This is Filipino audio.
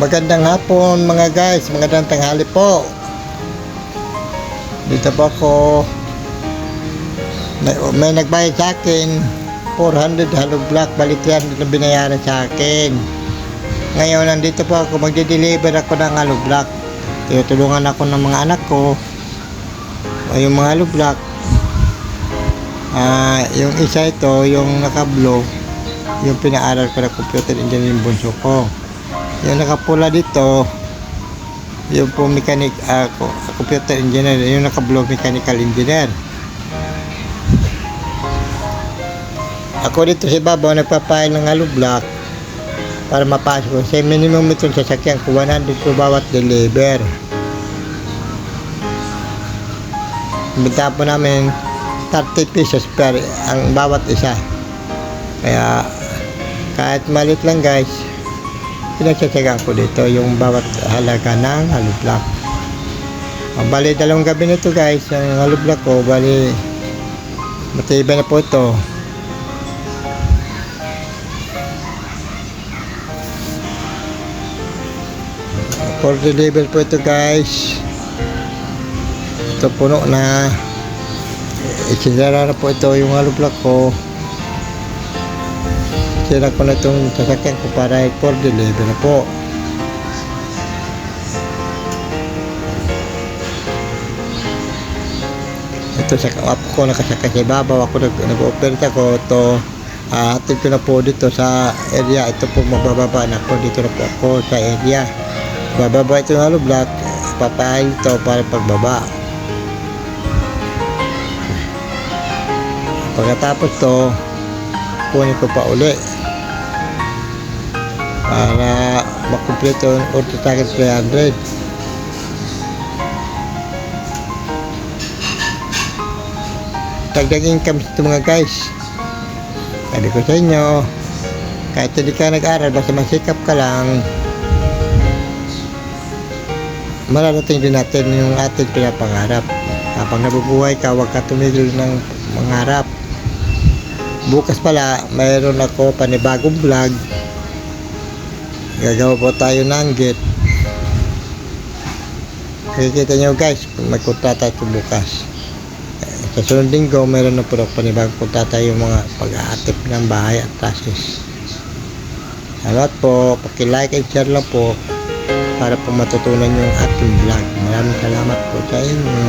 Magandang hapon mga guys, magandang tanghali po. Dito po ako. May nagbayad sa akin 400 hollow block, balik 300 na binayaran sa akin. Ngayon nandito po ako, magde-deliver ako ng hollow block. Tinutulungan ako ng mga anak ko. Yung mga hollow block, yung isa ito, yung naka-blow, yung pinaaral ko na computer engineering bunso ko. Yung nakapula dito, yung po computer engineer, yung naka-blow mechanical engineer. Ako dito sa ibabaw nagpapail ng hollow block para mapasok ko. Sa minimum itong sasakyan ko 100 po bawat deliver. Binta po namin 30 pesos per ang bawat isa. Kaya kahit malit lang guys, pinagsasagaan ko dito yung bawat halaga ng hollow block. Bali dalawang gabi nito guys, yung hollow block ko, bali matibay na po ito. For deliver po ito guys. Ito puno na. Isinara na po ito yung hollow block ko. Sira ko na itong sasakyan ko para for deliver na po. Ito sa apo ko nakasakay sa ibabaw. Ako nag-operate ako ito. Hatid ko na po dito sa area. Ito po mabababa na po. Dito na po ako sa area. Bababa ito yung hollow block, papail ito para pagbaba. Pagkatapos to, kunin ko pa uli para makumpleto yung order sa akin 300. Dagdag income ito mga guys. Sabi ko sa inyo, kahit hindi ka nag-aral, basta masikap ka lang, mararating din natin yung ating pinapangarap. Habang nabubuhay ka, huwag ka tumigil ng mangarap. Bukas pala, mayroon ako panibagong vlog. Gagawa po tayo ng gate. Kikita nyo guys, may kontrata ito bukas. Sa sunod linggo, mayroon na po panibagong kontrata yung mga pag-aatip ng bahay at tasis. Salamat po, paki-like and share lang po para po matutunan yung ating vlog. Maraming salamat po sa inyo.